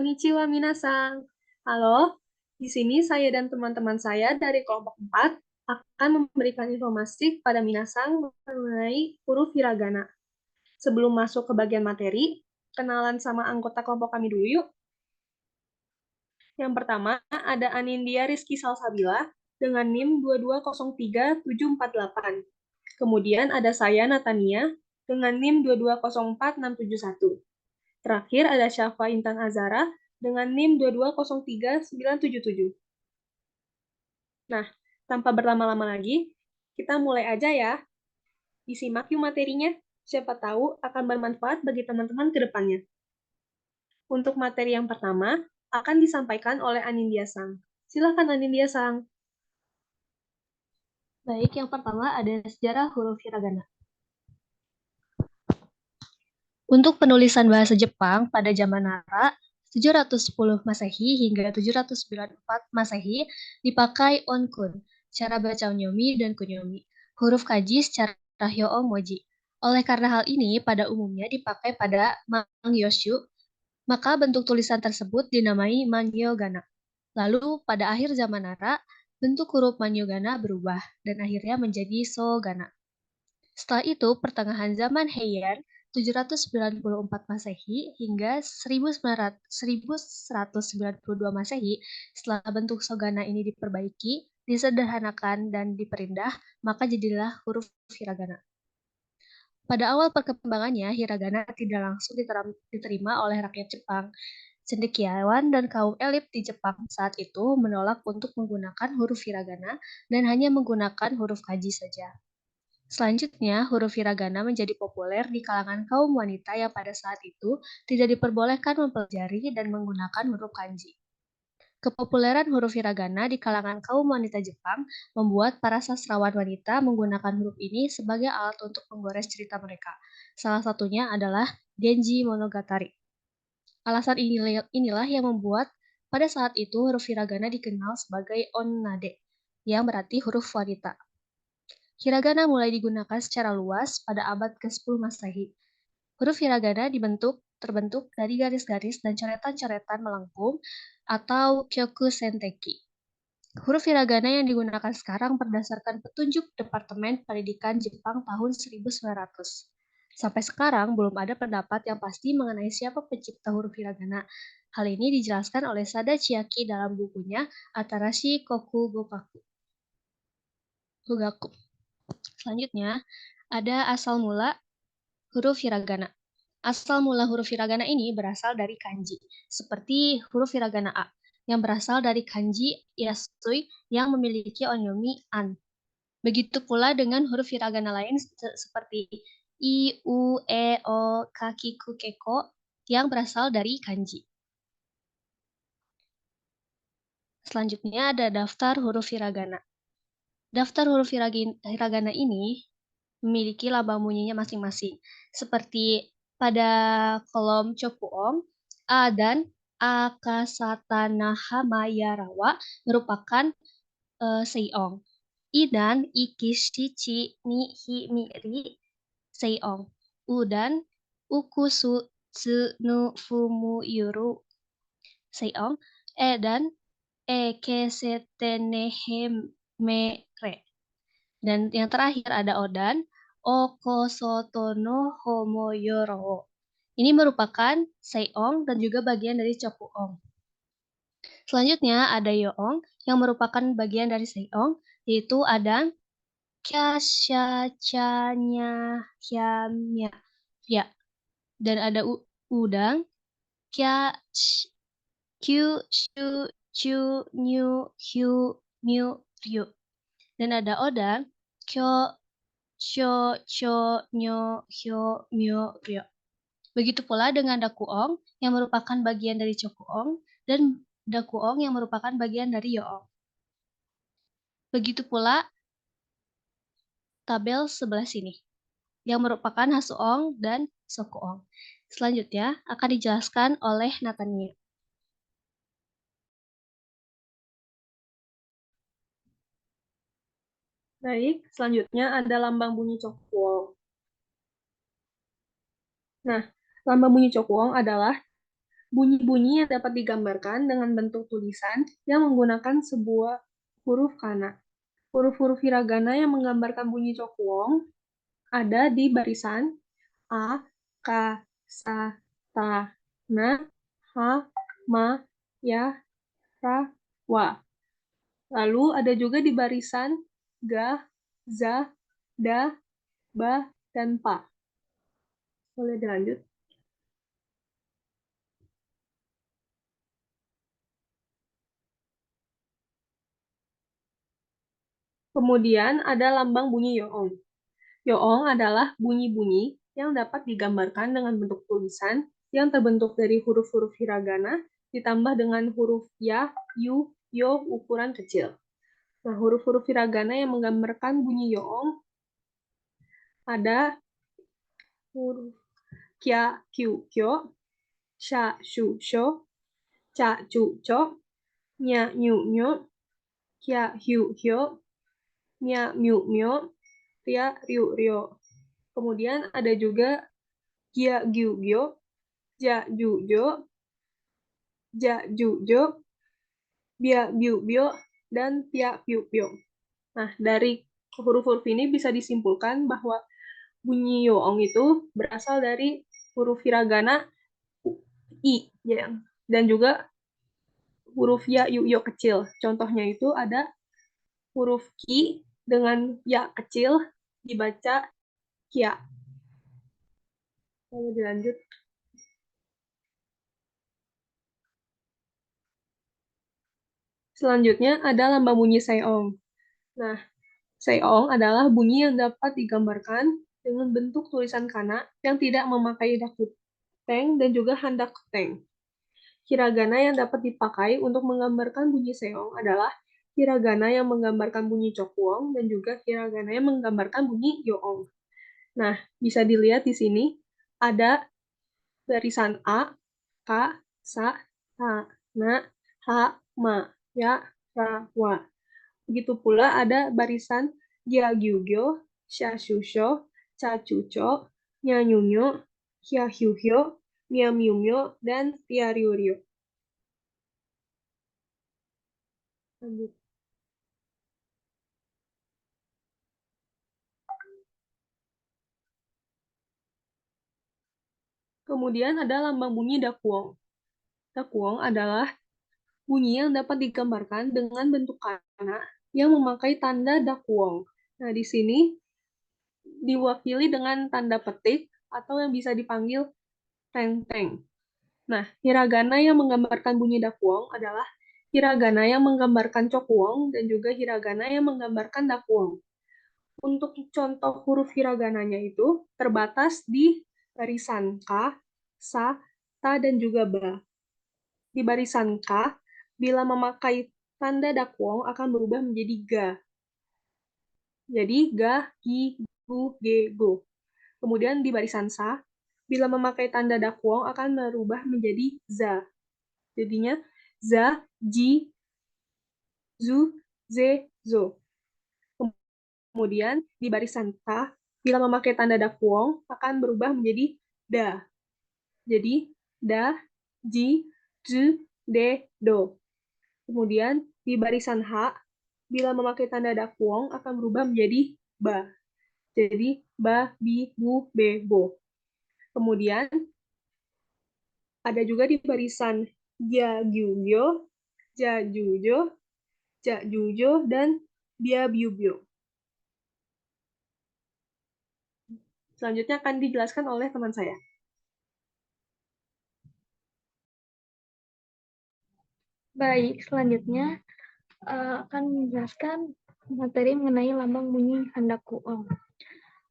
Konnichiwa minasan. Halo, di sini saya dan teman-teman saya dari kelompok 4 akan memberikan informasi kepada minasan mengenai huruf hiragana. Sebelum masuk ke bagian materi, kenalan sama anggota kelompok kami dulu yuk. Yang pertama ada Anindya Rizky Salsabila dengan NIM 2203748. Kemudian ada saya Natania dengan NIM 2204671. Terakhir ada Syafa Intan Azara dengan NIM 2203977. Nah, tanpa berlama-lama lagi, kita mulai aja ya. Disimak yuk materinya. Siapa tahu akan bermanfaat bagi teman-teman ke depannya. Untuk materi yang pertama, akan disampaikan oleh Anindya Sang. Silakan Anindya Sang. Baik, yang pertama ada sejarah huruf hiragana. Untuk penulisan bahasa Jepang pada zaman Nara, 710 Masehi hingga 794 Masehi dipakai onkun, cara baca onyomi dan kunyomi, huruf kanji secara hyoong-moji. Oleh karena hal ini, pada umumnya dipakai pada mangyoshu, maka bentuk tulisan tersebut dinamai manyogana. Lalu, pada akhir zaman Nara, bentuk huruf manyogana berubah dan akhirnya menjadi sogana. Setelah itu, pertengahan zaman Heian, 794 Masehi hingga 1192 Masehi, setelah bentuk sogana ini diperbaiki, disederhanakan, dan diperindah, maka jadilah huruf hiragana. Pada awal perkembangannya, hiragana tidak langsung diterima oleh rakyat Jepang. Cendekiawan dan kaum elit di Jepang saat itu menolak untuk menggunakan huruf hiragana dan hanya menggunakan huruf kanji saja. Selanjutnya, huruf hiragana menjadi populer di kalangan kaum wanita yang pada saat itu tidak diperbolehkan mempelajari dan menggunakan huruf kanji. Kepopuleran huruf hiragana di kalangan kaum wanita Jepang membuat para sastrawan wanita menggunakan huruf ini sebagai alat untuk menggores cerita mereka. Salah satunya adalah Genji Monogatari. Alasan inilah yang membuat pada saat itu huruf hiragana dikenal sebagai onnade, yang berarti huruf wanita. Hiragana mulai digunakan secara luas pada abad ke-10 Masehi. Huruf hiragana terbentuk dari garis-garis dan coretan-coretan melengkung atau kyoku senteki. Huruf hiragana yang digunakan sekarang berdasarkan petunjuk Departemen Pendidikan Jepang tahun 1900. Sampai sekarang belum ada pendapat yang pasti mengenai siapa pencipta huruf hiragana. Hal ini dijelaskan oleh Sada Chiaki dalam bukunya Atarashi Koku Gogaku. Selanjutnya, ada asal mula huruf hiragana. Asal mula huruf hiragana ini berasal dari kanji, seperti huruf hiragana A, yang berasal dari kanji yasui yang memiliki onyomi an. Begitu pula dengan huruf hiragana lain seperti I, U, E, O, Kakiku, Keko yang berasal dari kanji. Selanjutnya ada daftar huruf hiragana. Daftar huruf hiragana ini memiliki lambang bunyinya masing-masing. Seperti pada kolom Chopuong, A dan Akasatanahama merupakan Seiong. I dan Ikishichi ni Himiri Seiong. U dan Ukusu Tsunu Fumu Yuru Seiong. E dan Ekesetenehemere. Dan yang terakhir ada Odan, Okosotono Homoyoro. Ini merupakan Seiong dan juga bagian dari Chokuong. Selanjutnya ada Yoong yang merupakan bagian dari Seiong, yaitu ada Kyashachanya Hyamya. Ya. Dan ada Udang, Kya Kyu Shu Chu Nyu Hyu Myu Ryu. Dan ada Odan, Kyo Sho, Cho, Nyo, Hyo, Myo, Ryo. Begitu pula dengan Dakuong yang merupakan bagian dari Chokuong dan Dakuong yang merupakan bagian dari Yoong. Begitu pula tabel sebelah sini yang merupakan Hasuong dan Sokuong. Selanjutnya akan dijelaskan oleh Natania. Baik, selanjutnya ada lambang bunyi Chokuong. Nah, lambang bunyi Chokuong adalah Bunyi-bunyi yang dapat digambarkan dengan bentuk tulisan yang menggunakan sebuah huruf kana. Huruf-huruf hiragana yang menggambarkan bunyi cokuwong ada di barisan A, K, Sa, Ta, Na, Ha, Ma, Ya, Ra, Wa. Lalu ada juga di barisan Ga, Za, Da, Ba, dan Pa. Boleh dilanjut? Kemudian ada lambang bunyi yoong. Yoong adalah bunyi-bunyi yang dapat digambarkan dengan bentuk tulisan yang terbentuk dari huruf-huruf hiragana ditambah dengan huruf ya, yu, yo ukuran kecil. Nah, huruf-huruf hiragana yang menggambarkan bunyi yoong ada huruf kya, kyu, kyo, sha, shu, sho, cha, chu, cho, nya, nyu, nyo, kya, hyu, hyo, mya, myu, myo, ria, ryu, ryo. Kemudian ada juga gya, gyu, gyo, ja, ju, jo, ja, ju, jo, bia, biu, bio, dan pia, piu, pio. Nah, dari huruf-huruf ini bisa disimpulkan bahwa bunyi yoong itu berasal dari huruf hiragana i, ya, dan juga huruf ya, yu, yo kecil. Contohnya itu ada huruf ki dengan ya kecil dibaca kia. Lalu dilanjut. Selanjutnya ada lambang bunyi seong. Nah, seong adalah bunyi yang dapat digambarkan dengan bentuk tulisan kana yang tidak memakai dakuteng dan juga handakuteng. Hiragana yang dapat dipakai untuk menggambarkan bunyi seong adalah hiragana yang menggambarkan bunyi cokuwong dan juga hiragana yang menggambarkan bunyi yoong. Nah, bisa dilihat di sini ada barisan A, K, Sa, Ta, Na, Ha, Ma, Ya, Ra, Wa. Begitu pula ada barisan Gya, Gyu, Gyo, Sha, Shu, Sho, Cha, Chu, Cho, Nya, Nyu, Nyo, Hya, Hyu, Hyo, Mya, Myu, Myo, dan Ria, Ryu, Ryo. Lanjut. Kemudian ada lambang bunyi dakuong. Dakuong adalah bunyi yang dapat digambarkan dengan bentuk kana yang memakai tanda dakuong. Nah, di sini diwakili dengan tanda petik atau yang bisa dipanggil teng-teng. Nah, hiragana yang menggambarkan bunyi dakuong adalah hiragana yang menggambarkan cokuwong dan juga hiragana yang menggambarkan dakuong. Untuk contoh huruf hiragananya itu terbatas di barisan ka, sa, ta, dan juga ba. Di barisan ka, bila memakai tanda dakuong akan berubah menjadi ga. Jadi ga, gi, gu, ge, go. Kemudian di barisan sa, bila memakai tanda dakuong akan berubah menjadi za. Jadinya za, ji, zu, ze, zo. Kemudian di barisan ta, bila memakai tanda dakuong akan berubah menjadi da. Jadi da, ji, zu, de, do. Kemudian di barisan ha, bila memakai tanda dakuong akan berubah menjadi ba. Jadi ba, bi, bu, be, bo. Kemudian ada juga di barisan ja, gyu, gyo, ja, ju, jo, ja, ju, jo, dan bia, biu, bio. Selanjutnya akan dijelaskan oleh teman saya. Baik, selanjutnya akan menjelaskan materi mengenai lambang bunyi handakuong.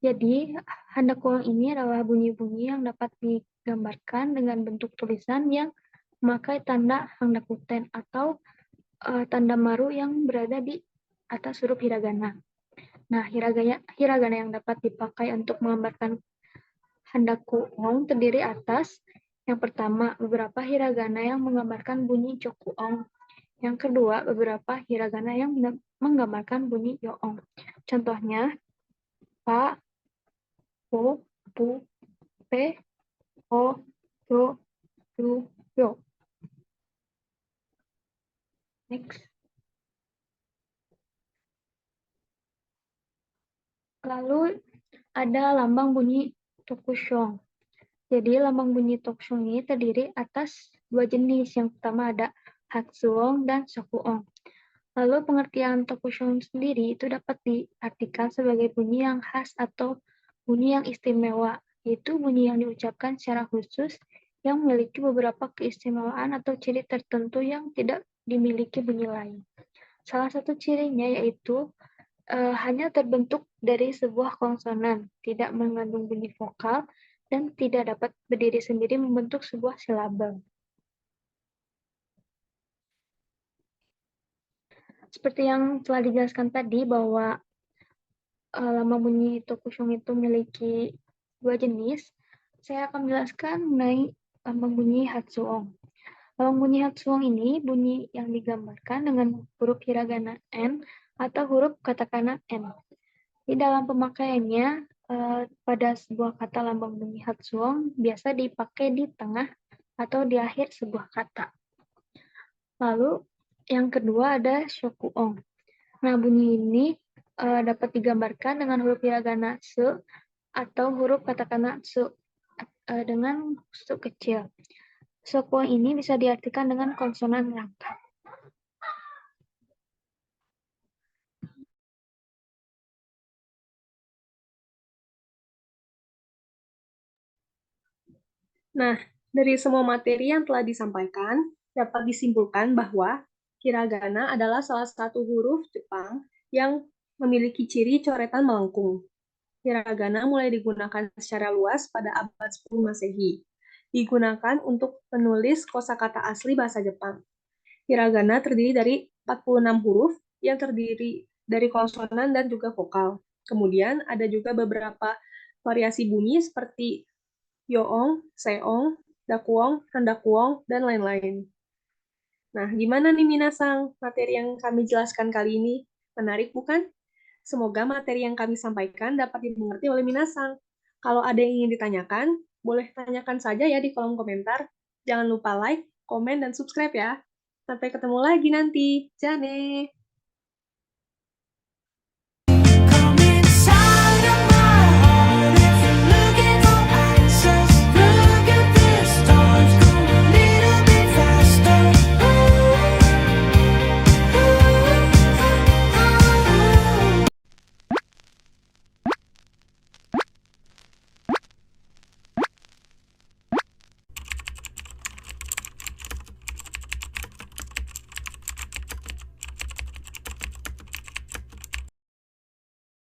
Jadi, handakuong ini adalah bunyi-bunyi yang dapat digambarkan dengan bentuk tulisan yang memakai tanda handakuten atau tanda maru yang berada di atas huruf hiragana. Nah, hiragana yang dapat dipakai untuk menggambarkan handakuong terdiri atas yang pertama, beberapa hiragana yang menggambarkan bunyi cokuong. Yang kedua, beberapa hiragana yang menggambarkan bunyi yoong. Contohnya, pa, po, pu, pe, o, ro, ru, Yo. Next. Lalu ada lambang bunyi tokushon. Jadi lambang bunyi tokushon ini terdiri atas dua jenis. Yang pertama ada hatsuong dan shokuong. Lalu pengertian tokushon sendiri itu dapat diartikan sebagai bunyi yang khas atau bunyi yang istimewa, yaitu bunyi yang diucapkan secara khusus yang memiliki beberapa keistimewaan atau ciri tertentu yang tidak dimiliki bunyi lain. Salah satu cirinya yaitu hanya terbentuk dari sebuah konsonan, tidak mengandung bunyi vokal, dan tidak dapat berdiri sendiri membentuk sebuah silabel. Seperti yang telah dijelaskan tadi bahwa lambang bunyi tokushon itu memiliki dua jenis, saya akan menjelaskan mengenai lambang bunyi hatsuong. Lambang bunyi hatsuong ini bunyi yang digambarkan dengan huruf hiragana N atau huruf katakana N. Di dalam pemakaiannya, pada sebuah kata lambang bunyi hatsuong biasa dipakai di tengah atau di akhir sebuah kata. Lalu yang kedua ada shokuong. Nah, bunyi ini dapat digambarkan dengan huruf hiragana su atau huruf katakana su dengan su kecil. Shokuong ini bisa diartikan dengan konsonan rangkap. Nah, dari semua materi yang telah disampaikan, dapat disimpulkan bahwa hiragana adalah salah satu huruf Jepang yang memiliki ciri coretan melengkung. Hiragana mulai digunakan secara luas pada abad 10 Masehi. Digunakan untuk penulis kosakata asli bahasa Jepang. Hiragana terdiri dari 46 huruf yang terdiri dari konsonan dan juga vokal. Kemudian ada juga beberapa variasi bunyi seperti yoong, seong, dakuong, rendakuong, dan lain-lain. Nah, gimana nih Minasang? Materi yang kami jelaskan kali ini menarik bukan? Semoga materi yang kami sampaikan dapat dimengerti oleh Minasang. Kalau ada yang ingin ditanyakan, boleh tanyakan saja ya di kolom komentar. Jangan lupa like, komen, dan subscribe ya. Sampai ketemu lagi nanti. Jane!